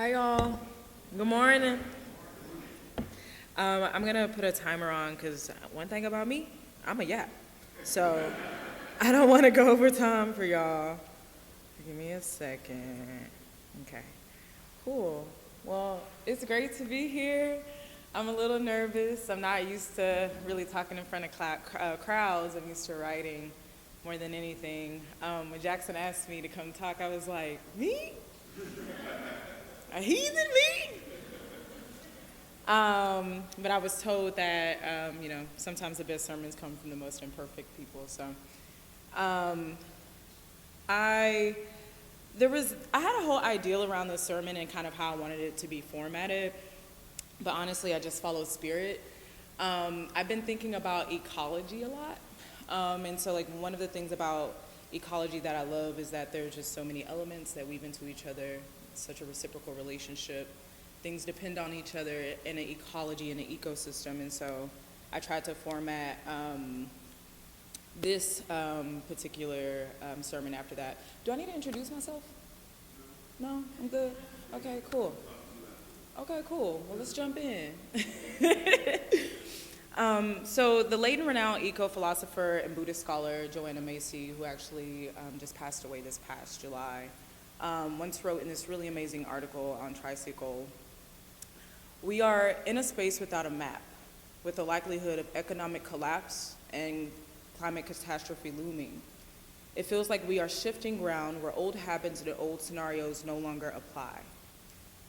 Hi y'all. Good morning. I'm gonna put a timer on because one thing about me, I'm a yap. So I don't want to go over time for y'all. Give me a second. Okay. Cool. Well, it's great to be here. I'm a little nervous. I'm not used to really talking in front of crowds. I'm used to writing more than anything. When Jackson asked me to come talk, I was like, me? A heathen me? But I was told that, sometimes the best sermons come from the most imperfect people. So I had a whole ideal around the sermon and kind of how I wanted it to be formatted. But honestly, I just followed spirit. I've been thinking about ecology a lot. And so one of the things about ecology that I love is that there's just so many elements that weave into each other. It's such a reciprocal relationship. Things depend on each other in an ecology and an ecosystem. And so I tried to format this particular sermon after that. Do I need to introduce myself? No? I'm good? Okay, cool. Okay, cool. Well, let's jump in. So the late and renowned eco-philosopher and Buddhist scholar Joanna Macy, who actually just passed away this past July, once wrote in this really amazing article on Tricycle, "We are in a space without a map, with the likelihood of economic collapse and climate catastrophe looming. It feels like we are shifting ground where old habits and old scenarios no longer apply.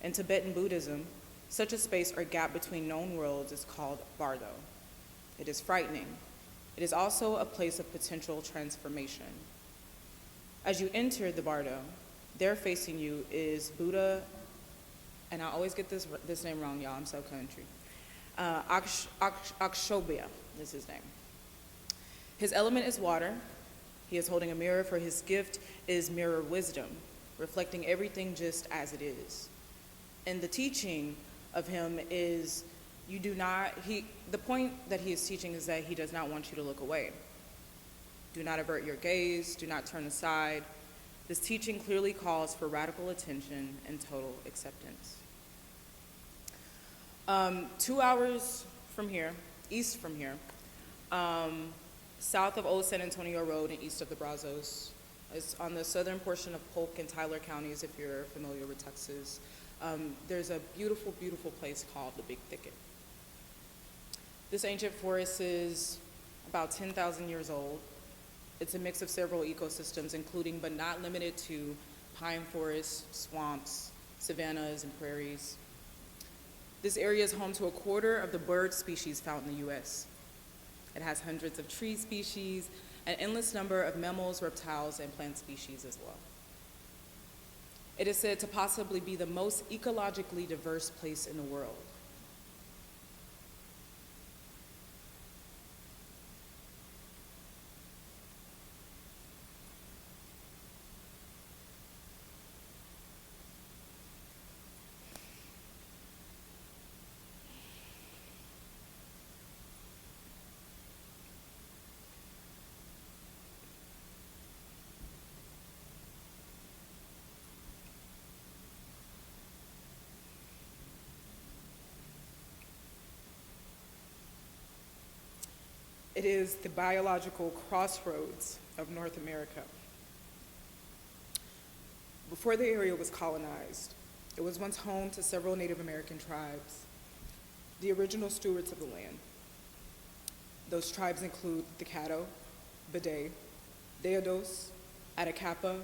In Tibetan Buddhism, such a space or gap between known worlds is called bardo. It is frightening. It is also a place of potential transformation. As you enter the bardo, there facing you is Buddha," and I always get this name wrong, y'all, I'm so country. Akshobhya is his name. His element is water. He is holding a mirror, for his gift is mirror wisdom, reflecting everything just as it is. And the teaching of him is the point that he is teaching is that he does not want you to look away. Do not avert your gaze, do not turn aside. This teaching clearly calls for radical attention and total acceptance. 2 hours from here, east from here, south of Old San Antonio Road and east of the Brazos, is on the southern portion of Polk and Tyler counties, if you're familiar with Texas. There's a beautiful, beautiful place called the Big Thicket. This ancient forest is about 10,000 years old. It's a mix of several ecosystems, including but not limited to pine forests, swamps, savannas, and prairies. This area is home to a quarter of the bird species found in the US. It has hundreds of tree species, an endless number of mammals, reptiles, and plant species as well. It is said to possibly be the most ecologically diverse place in the world. It is the biological crossroads of North America. Before the area was colonized, it was once home to several Native American tribes, the original stewards of the land. Those tribes include the Caddo, Bede, Deodos, Atacapa,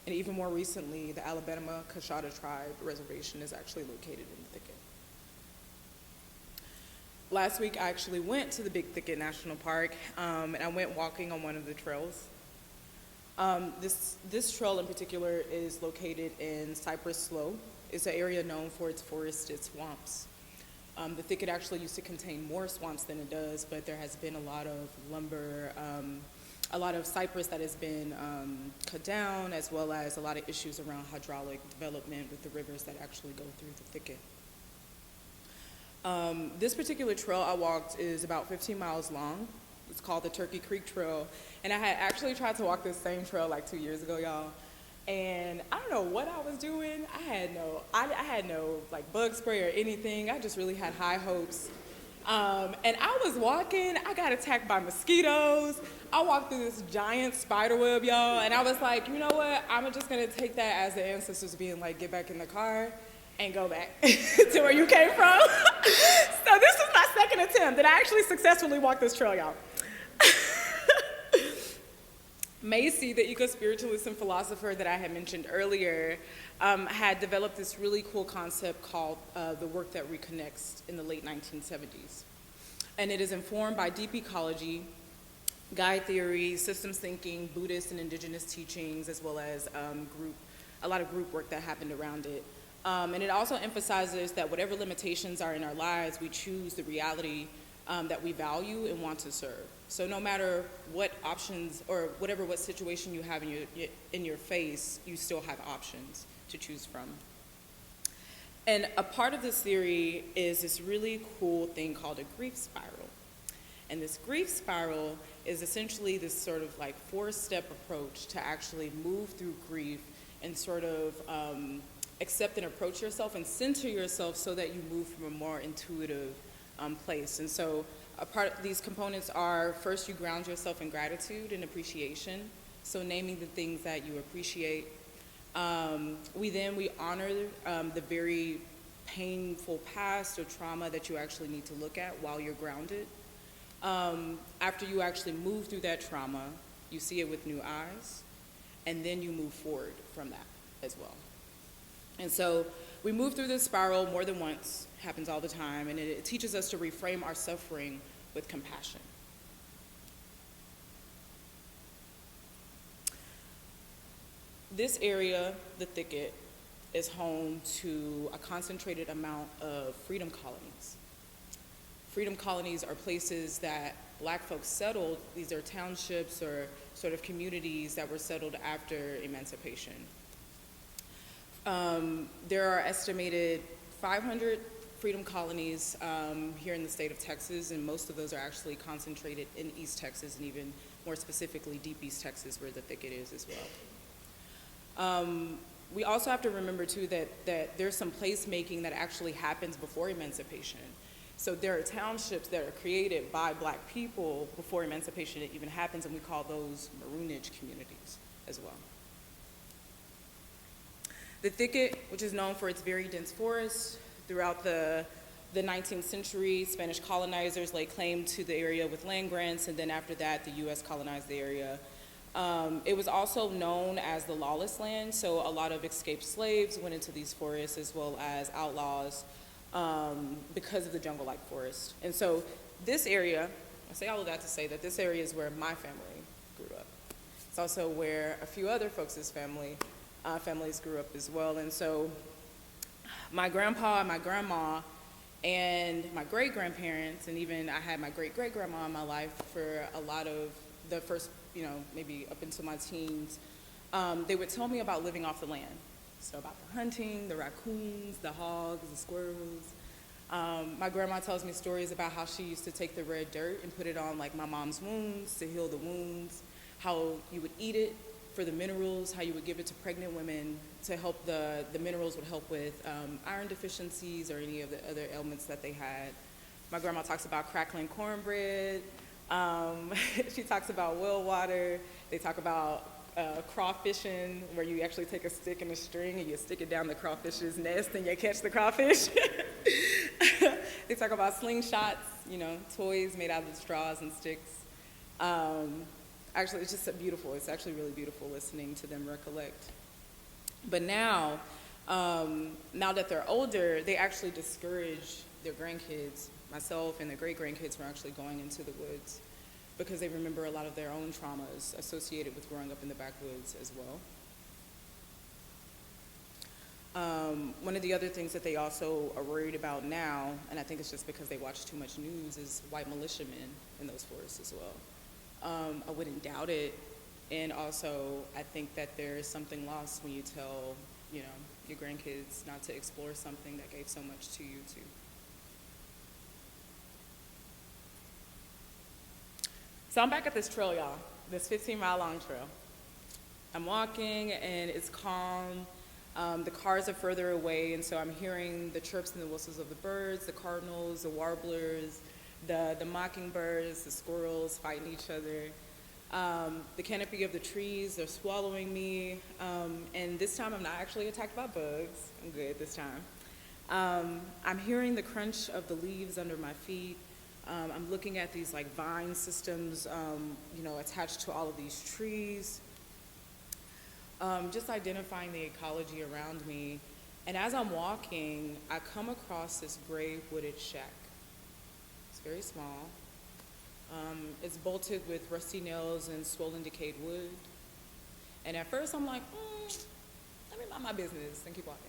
and even more recently, the Alabama Coshada tribe reservation is actually located in the thicket. Last week, I actually went to the Big Thicket National Park, and I went walking on one of the trails. This trail in particular is located in Cypress Slough. It's an area known for its forested swamps. The thicket actually used to contain more swamps than it does, but there has been a lot of lumber, a lot of cypress that has been cut down, as well as a lot of issues around hydraulic development with the rivers that actually go through the thicket. This particular trail I walked is about 15 miles long. It's called the Turkey Creek Trail. And I had actually tried to walk this same trail like 2 years ago, y'all. And I don't know what I was doing. I had no like bug spray or anything. I just really had high hopes. And I was walking, I got attacked by mosquitoes. I walked through this giant spider web, y'all, and I was like, you know what? I'm just gonna take that as the ancestors being like, get back in the car and go back to where you came from. So this was my second attempt, and I actually successfully walked this trail, y'all. Macy, the eco-spiritualist and philosopher that I had mentioned earlier, had developed this really cool concept called the work that reconnects in the late 1970s. And it is informed by deep ecology, guide theory, systems thinking, Buddhist and indigenous teachings, as well as a lot of group work that happened around it. And it also emphasizes that whatever limitations are in our lives, we choose the reality that we value and want to serve. So no matter what options or what situation you have in your face, you still have options to choose from. And a part of this theory is this really cool thing called a grief spiral. And this grief spiral is essentially this sort of like 4-step approach to actually move through grief and sort of accept and approach yourself and center yourself so that you move from a more intuitive place. And so these components are, first you ground yourself in gratitude and appreciation, so naming the things that you appreciate. We honor the very painful past or trauma that you actually need to look at while you're grounded. After you actually move through that trauma, you see it with new eyes, and then you move forward from that as well. And so we move through this spiral more than once, happens all the time, and it teaches us to reframe our suffering with compassion. This area, the Thicket, is home to a concentrated amount of freedom colonies. Freedom colonies are places that Black folks settled. These are townships or sort of communities that were settled after emancipation. There are estimated 500 freedom colonies here in the state of Texas, and most of those are actually concentrated in East Texas, and even more specifically Deep East Texas, where the Thicket is as well. We also have to remember too that there's some placemaking that actually happens before emancipation. So there are townships that are created by Black people before emancipation even happens, and we call those maroonage communities as well. The Thicket, which is known for its very dense forests, throughout the 19th century, Spanish colonizers laid claim to the area with land grants, and then after that, the US colonized the area. It was also known as the lawless land, so a lot of escaped slaves went into these forests as well as outlaws because of the jungle-like forest. And so this area, I say all of that to say that this area is where my family grew up. It's also where a few other folks' families grew up as well. And so my grandpa and my grandma and my great-grandparents, and even I had my great-great-grandma in my life for a lot of the first, maybe up into my teens, they would tell me about living off the land. So about the hunting, the raccoons, the hogs, the squirrels. My grandma tells me stories about how she used to take the red dirt and put it on like my mom's wounds to heal the wounds, how you would eat it for the minerals, how you would give it to pregnant women to help the minerals would help with iron deficiencies or any of the other ailments that they had. My grandma talks about crackling cornbread. She talks about well water. They talk about crawfishing, where you actually take a stick and a string and you stick it down the crawfish's nest and you catch the crawfish. They talk about slingshots, toys made out of straws and sticks. Actually, it's just beautiful. It's actually really beautiful listening to them recollect. But now that they're older, they actually discourage their grandkids, myself and their great-grandkids, from actually going into the woods because they remember a lot of their own traumas associated with growing up in the backwoods as well. One of the other things that they also are worried about now, and I think it's just because they watch too much news, is white militiamen in those forests as well. I wouldn't doubt it, and also I think that there is something lost when you tell, your grandkids not to explore something that gave so much to you too. So I'm back at this trail, y'all, this 15-mile long trail. I'm walking and it's calm. The cars are further away, and so I'm hearing the chirps and the whistles of the birds, the cardinals, the warblers, the mockingbirds, the squirrels fighting each other. The canopy of the trees, they're swallowing me. And this time I'm not actually attacked by bugs. I'm good this time. I'm hearing the crunch of the leaves under my feet. I'm looking at these like vine systems, attached to all of these trees. Just identifying the ecology around me. And as I'm walking, I come across this gray wooded shack. It's very small. It's bolted with rusty nails and swollen decayed wood. And at first I'm like, let me mind my business and keep walking.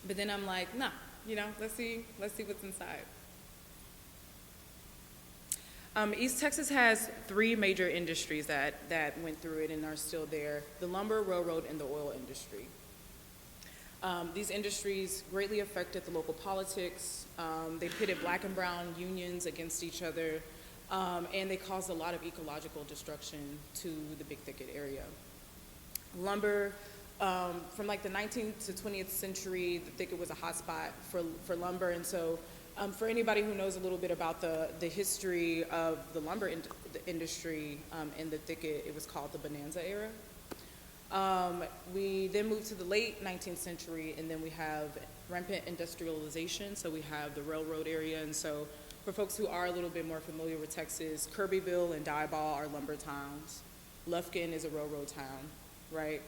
But then I'm like, nah, let's see what's inside. East Texas has three major industries that went through it and are still there: the lumber, railroad, and the oil industry. These industries greatly affected the local politics. They pitted black and brown unions against each other, and they caused a lot of ecological destruction to the Big Thicket area. Lumber, from like the 19th to 20th century, the Thicket was a hotspot for lumber, and so for anybody who knows a little bit about the history of the lumber industry in the Thicket, it was called the Bonanza era. We then moved to the late 19th century, and then we have rampant industrialization, so we have the railroad area. And so for folks who are a little bit more familiar with Texas, Kirbyville and Diboll are lumber towns. Lufkin is a railroad town, right?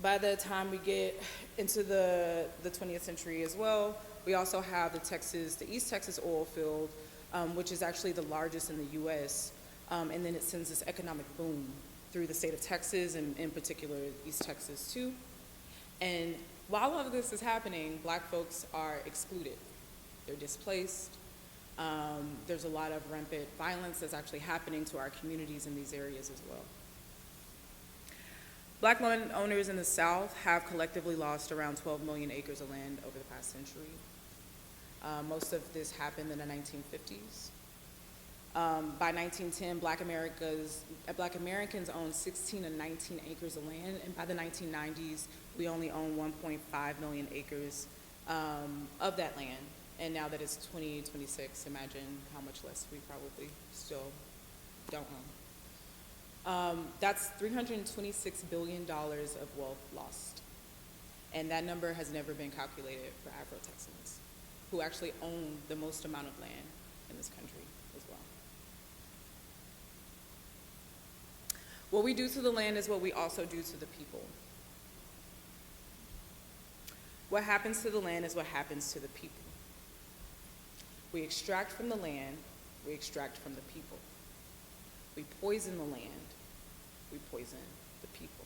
By the time we get into the 20th century as well, we also have the East Texas oil field, which is actually the largest in the U.S., and then it sends this economic boom through the state of Texas, and in particular East Texas too. And while all of this is happening, black folks are excluded. They're displaced. There's a lot of rampant violence that's actually happening to our communities in these areas as well. Black land owners in the South have collectively lost around 12 million acres of land over the past century. Most of this happened in the 1950s. By 1910, Black Americans owned 16 to 19 acres of land, and by the 1990s, we only own 1.5 million acres of that land. And now that it's 2026, imagine how much less we probably still don't own. That's $326 billion of wealth lost. And that number has never been calculated for Afro-Texans, who actually own the most amount of land in this country as well. What we do to the land is what we also do to the people. What happens to the land is what happens to the people. We extract from the land, we extract from the people. We poison the land, we poison the people.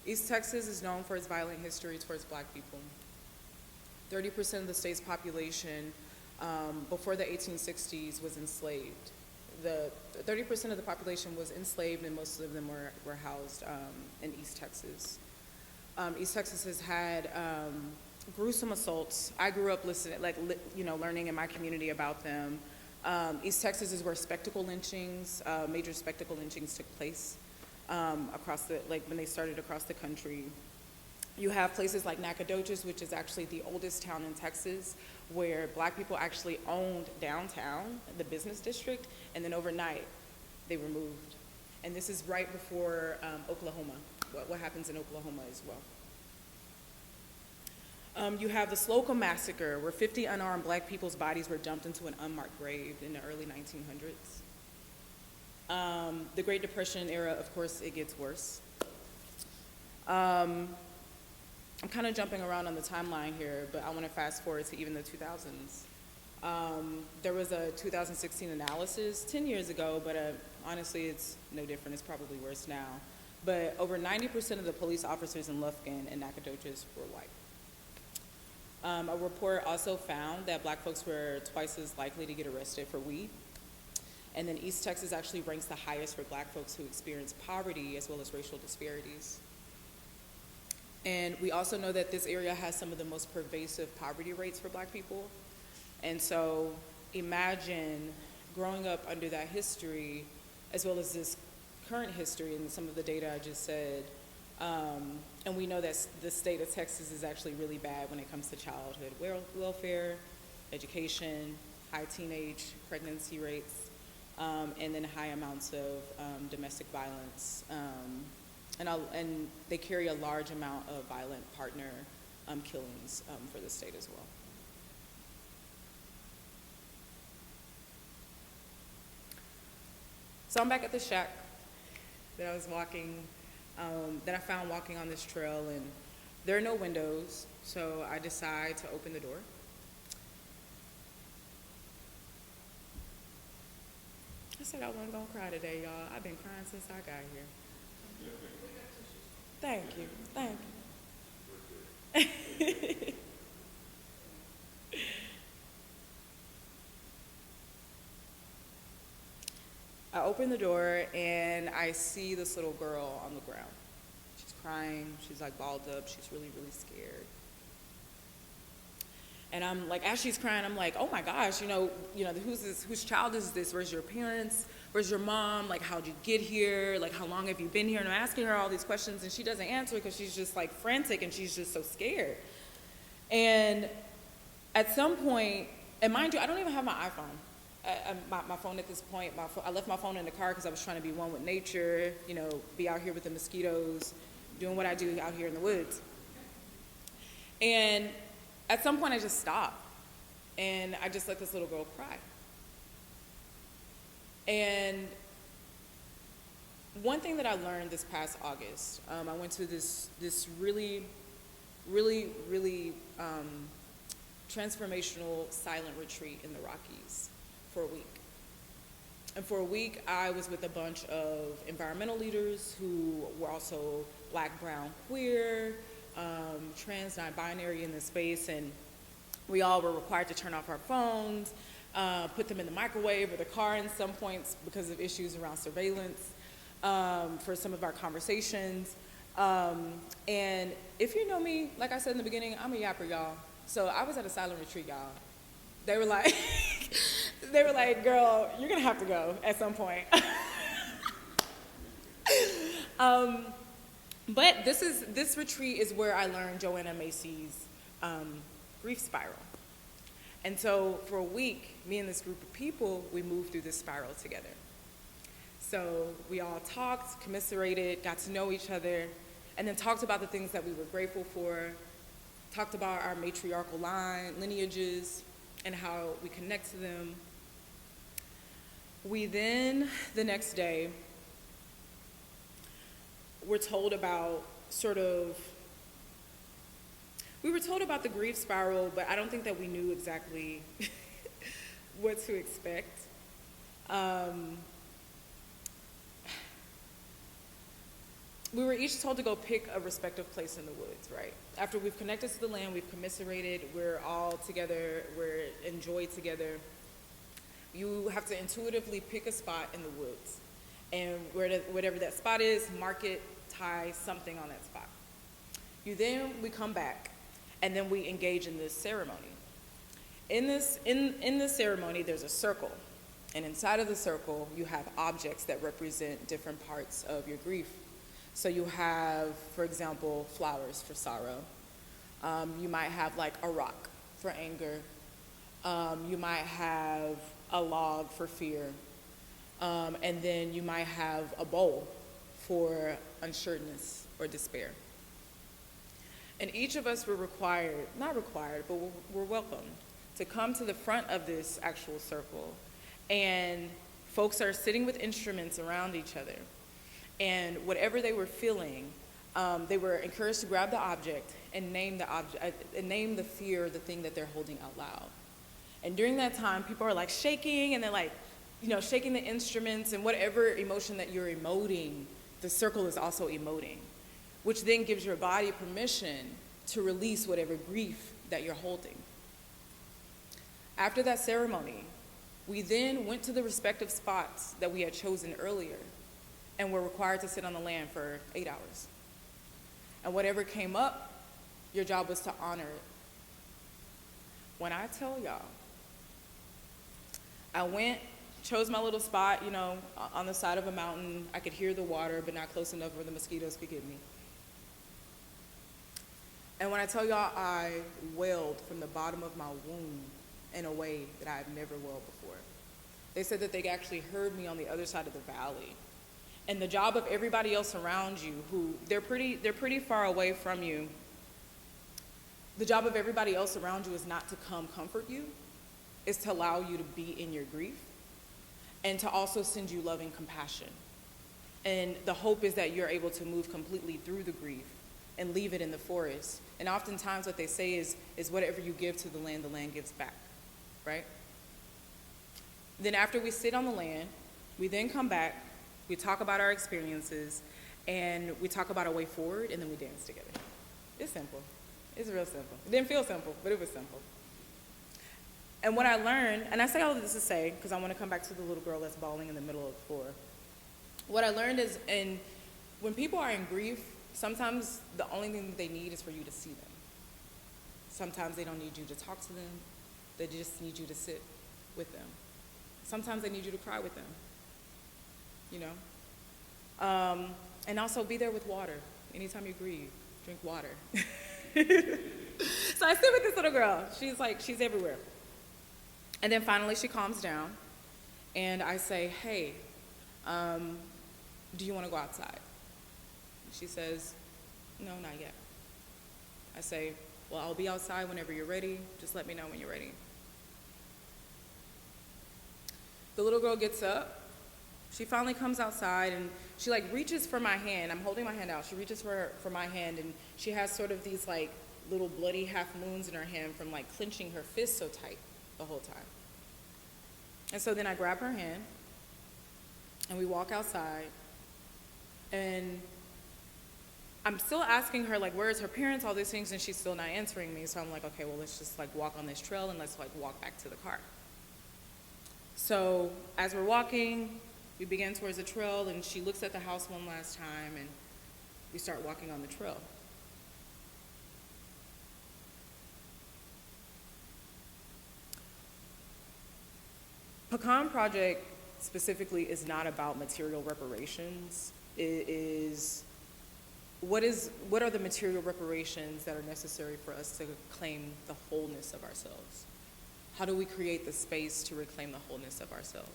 East Texas is known for its violent history towards black people. 30% of the state's population before the 1860s was enslaved. 30% of the population was enslaved, and most of them were housed in East Texas. East Texas has had gruesome assaults. I grew up learning in my community about them. East Texas is where spectacle lynchings, major spectacle lynchings took place when they started across the country. You have places like Nacogdoches, which is actually the oldest town in Texas, where black people actually owned downtown, the business district, and then overnight they were moved. And this is right before Oklahoma, what happens in Oklahoma as well. You have the Slocum Massacre, where 50 unarmed black people's bodies were dumped into an unmarked grave in the early 1900s. The Great Depression era, of course, it gets worse. I'm kind of jumping around on the timeline here, but I want to fast forward to even the 2000s. There was a 2016 analysis 10 years ago, but honestly, it's no different. It's probably worse now. But over 90% of the police officers in Lufkin and Nacogdoches were white. A report also found that black folks were twice as likely to get arrested for weed. And then East Texas actually ranks the highest for black folks who experience poverty as well as racial disparities. And we also know that this area has some of the most pervasive poverty rates for black people. And so imagine growing up under that history, as well as this current history and some of the data I just said. And we know that the state of Texas is actually really bad when it comes to childhood welfare, education, high teenage pregnancy rates, and then high amounts of domestic violence. And they carry a large amount of violent partner killings for the state as well. So I'm back at the shack that I was walking, that I found walking on this trail, and there are no windows, so I decide to open the door. I said I wasn't gonna cry today, y'all. I've been crying since I got here. Thank you, thank you. I open the door and I see this little girl on the ground. She's crying, she's like balled up, she's really, really scared. And I'm like, as she's crying, I'm like, oh my gosh, whose child is this? Where's your parents? Where's your mom? Like, how'd you get here? Like, how long have you been here? And I'm asking her all these questions, and she doesn't answer because she's just like frantic and she's just so scared. And at some point, and mind you, I don't even have my iPhone. My phone at this point, I left my phone in the car because I was trying to be one with nature, be out here with the mosquitoes, doing what I do out here in the woods. And at some point I just stopped and I just let this little girl cry. And one thing that I learned this past August, I went to this really, really, really transformational silent retreat in the Rockies for a week. And for a week, I was with a bunch of environmental leaders who were also Black, brown, queer, trans, non-binary in this space, and we all were required to turn off our phones, put them in the microwave or the car in some points because of issues around surveillance for some of our conversations. And if you know me, like I said in the beginning, I'm a yapper, y'all. So I was at a silent retreat, y'all. They were like, girl, you're gonna have to go at some point. But this retreat is where I learned Joanna Macy's grief spiral. And so for a week, me and this group of people, we moved through this spiral together. So we all talked, commiserated, got to know each other, and then talked about the things that we were grateful for, talked about our matriarchal lineages, and how we connect to them. We then, the next day, were told about we were told about the grief spiral, but I don't think that we knew exactly what to expect. We were each told to go pick a respective place in the woods, right? After we've connected to the land, we've commiserated, we're all together, we're enjoyed together. You have to intuitively pick a spot in the woods. And whatever that spot is, mark it, tie something on that spot. We come back, and then we engage in this ceremony. In this ceremony, there's a circle. And inside of the circle, you have objects that represent different parts of your grief. So you have, for example, flowers for sorrow. You might have like a rock for anger. You might have a log for fear. And then you might have a bowl for unsureness or despair. And each of us were not required, but were welcome to come to the front of this actual circle. And folks are sitting with instruments around each other. And whatever they were feeling, they were encouraged to grab the object and name the object, and name the fear, the thing that they're holding out loud. And during that time, people are like shaking, and they're like, shaking the instruments, and whatever emotion that you're emoting, the circle is also emoting, which then gives your body permission to release whatever grief that you're holding. After that ceremony, we then went to the respective spots that we had chosen earlier, and were required to sit on the land for 8 hours. And whatever came up, your job was to honor it. When I tell y'all, I went, chose my little spot, you know, on the side of a mountain. I could hear the water, but not close enough where the mosquitoes could get me. And when I tell y'all, I wailed from the bottom of my womb in a way that I had never wailed before. They said that they actually heard me on the other side of the valley. And the job of everybody else around you, who they're pretty far away from you, the job of everybody else around you is not to come comfort you, is to allow you to be in your grief, and to also send you love and compassion. And the hope is that you're able to move completely through the grief and leave it in the forest. And oftentimes what they say is whatever you give to the land gives back, right? Then after we sit on the land, we then come back, we talk about our experiences, and we talk about a way forward, and then we dance together. It's simple. It's real simple. It didn't feel simple, but it was simple. And what I learned, and I say all of this to say, because I want to come back to the little girl that's bawling in the middle of the floor. What I learned is, when people are in grief, sometimes the only thing that they need is for you to see them. Sometimes they don't need you to talk to them. They just need you to sit with them. Sometimes they need you to cry with them, you know? And also be there with water. Anytime you grieve, drink water. So I sit with this little girl. She's everywhere. And then finally she calms down, and I say, hey, do you want to go outside? She says, no, not yet. I say, well, I'll be outside whenever you're ready. Just let me know when you're ready. The little girl gets up. She finally comes outside, and she reaches for my hand. I'm holding my hand out. She reaches for my hand, and she has sort of these little bloody half moons in her hand from clenching her fist so tight the whole time. And so then I grab her hand, and we walk outside, and I'm still asking her, where's her parents, all these things, and she's still not answering me. So I'm like, okay, well, let's just walk on this trail, and let's walk back to the car. So as we're walking, we begin towards the trail, and she looks at the house one last time, and we start walking on the trail. Pecan Project specifically is not about material reparations. It is what are the material reparations that are necessary for us to claim the wholeness of ourselves? How do we create the space to reclaim the wholeness of ourselves?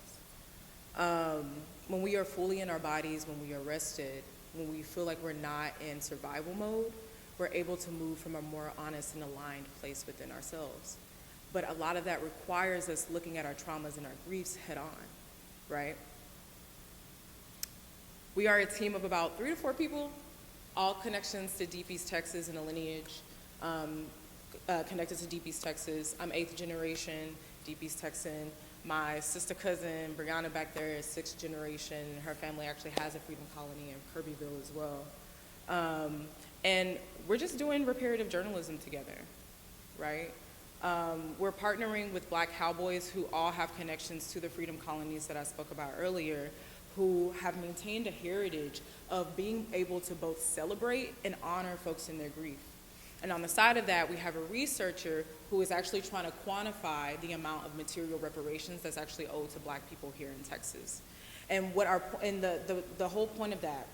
When we are fully in our bodies, when we are rested, when we feel like we're not in survival mode, we're able to move from a more honest and aligned place within ourselves. But a lot of that requires us looking at our traumas and our griefs head on, right? We are a team of about 3 to 4 people, all connections to Deep East Texas in a lineage, connected to Deep East Texas. I'm 8th generation Deep East Texan. My sister cousin, Brianna back there, is 6th generation. Her family actually has a freedom colony in Kirbyville as well. And we're just doing reparative journalism together, right? We're partnering with Black cowboys who all have connections to the freedom colonies that I spoke about earlier, who have maintained a heritage of being able to both celebrate and honor folks in their grief. And on the side of that, we have a researcher who is actually trying to quantify the amount of material reparations that's actually owed to Black people here in Texas. And the whole point of that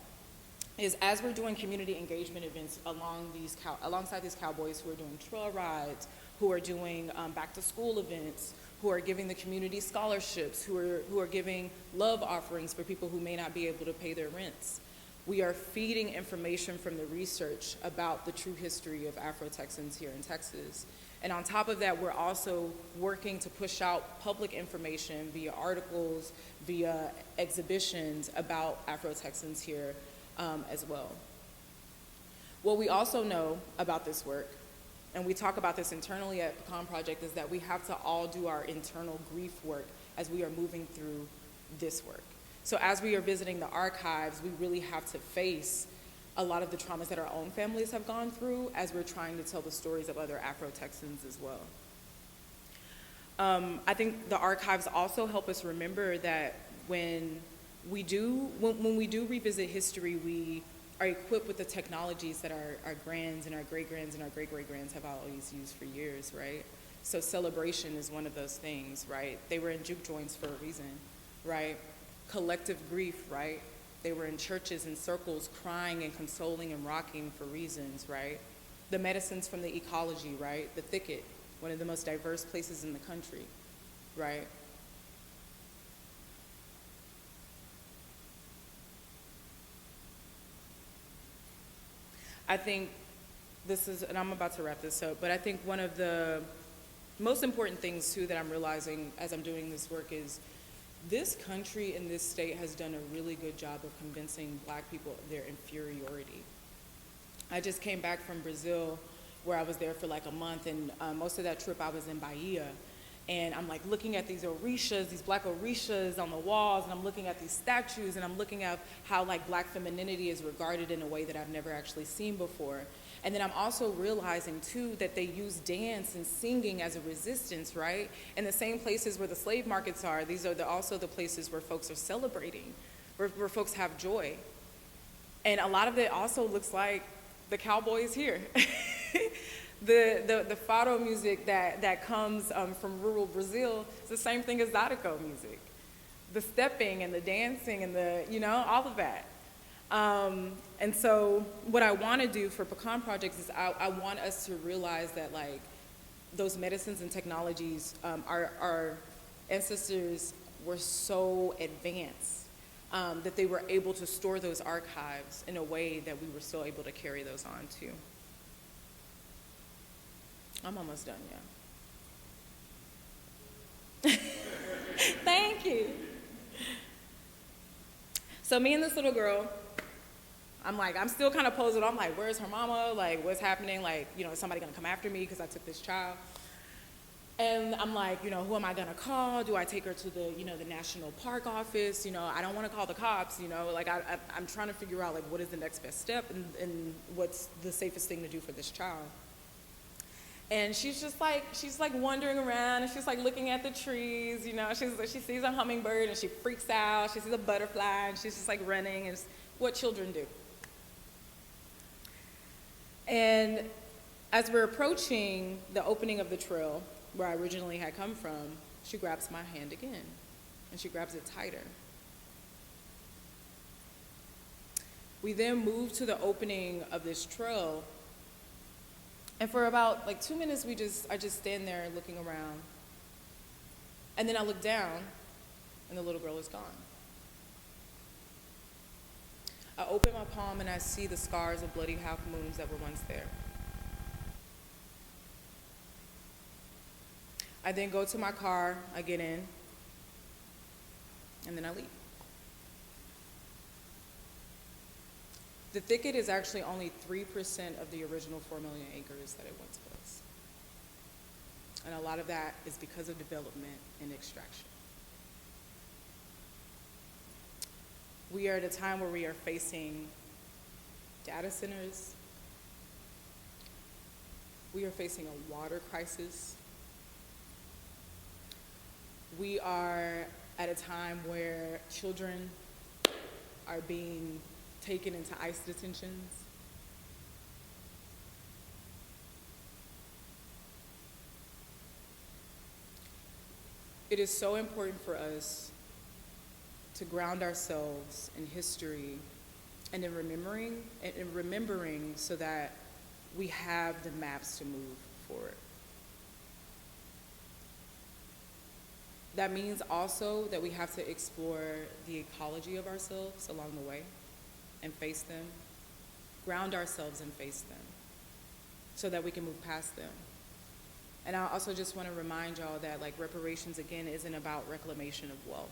is, as we're doing community engagement events alongside these cowboys who are doing trail rides, who are doing back to school events, who are giving the community scholarships, who are giving love offerings for people who may not be able to pay their rents. We are feeding information from the research about the true history of Afro-Texans here in Texas. And on top of that, we're also working to push out public information via articles, via exhibitions about Afro-Texans here as well. What we also know about this work, and we talk about this internally at Pecan Project, is that we have to all do our internal grief work as we are moving through this work. So as we are visiting the archives, we really have to face a lot of the traumas that our own families have gone through as we're trying to tell the stories of other Afro-Texans as well. I think the archives also help us remember that when we do revisit history, we are equipped with the technologies that our grands and our great-grands and our great-great-grands have always used for years, right? So celebration is one of those things, right? They were in juke joints for a reason, right? Collective grief, right? They were in churches and circles crying and consoling and rocking for reasons, right? The medicines from the ecology, right? The Thicket, one of the most diverse places in the country, right? I think this is, and I'm about to wrap this up, but I think one of the most important things too that I'm realizing as I'm doing this work is this country and this state has done a really good job of convincing Black people of their inferiority. I just came back from Brazil where I was there for like a month, and most of that trip I was in Bahia. And I'm like looking at these orishas, these Black orishas on the walls, and I'm looking at these statues, and I'm looking at how like Black femininity is regarded in a way that I've never actually seen before. And then I'm also realizing too that they use dance and singing as a resistance, right? In the same places where the slave markets are, these are also the places where folks are celebrating, where folks have joy. And a lot of it also looks like the cowboys here. The fado music that comes from rural Brazil is the same thing as Zydeco music. The stepping and the dancing and the, all of that. And so what I want to do for Pecan Projects is I want us to realize that like those medicines and technologies, our ancestors were so advanced that they were able to store those archives in a way that we were still able to carry those on too. I'm almost done, yeah. Thank you. So me and this little girl, I'm still kind of posing. I'm like, where's her mama? Like, what's happening? Like, is somebody gonna come after me because I took this child? And I'm like, who am I gonna call? Do I take her to the, the national park office? I don't want to call the cops. Like I'm trying to figure out like what is the next best step and what's the safest thing to do for this child. And she's like wandering around, and she's like looking at the trees, she sees a hummingbird and she freaks out. She sees a butterfly and she's just like running, and it's what children do. And as we're approaching the opening of the trail where I originally had come from, she grabs my hand again, and she grabs it tighter. We then move to the opening of this trail. And for about like 2 minutes, I just stand there looking around. And then I look down, and the little girl is gone. I open my palm and I see the scars of bloody half moons that were once there. I then go to my car, I get in, and then I leave. The Thicket is actually only 3% of the original 4 million acres that it once was. And a lot of that is because of development and extraction. We are at a time where we are facing data centers. We are facing a water crisis. We are at a time where children are being taken into ICE detentions. It is so important for us to ground ourselves in history and in remembering so that we have the maps to move forward. That means also that we have to explore the ecology of ourselves along the way and face them, ground ourselves and face them so that we can move past them. And I also just want to remind y'all that like reparations, again, isn't about reclamation of wealth.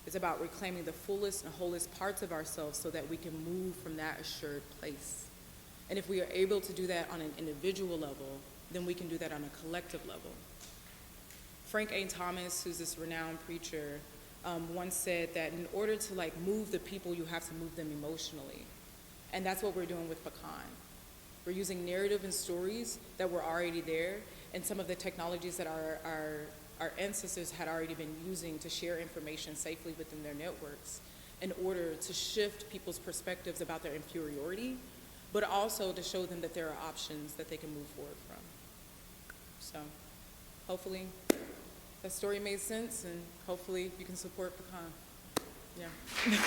It's about reclaiming the fullest and wholest parts of ourselves so that we can move from that assured place. And if we are able to do that on an individual level, then we can do that on a collective level. Frank A. Thomas, who's this renowned preacher, once said that in order to like move the people, you have to move them emotionally. And that's what we're doing with Pecan. We're using narrative and stories that were already there and some of the technologies that our ancestors had already been using to share information safely within their networks in order to shift people's perspectives about their inferiority, but also to show them that there are options that they can move forward from. So hopefully that story made sense, and hopefully you can support Pecan. Yeah.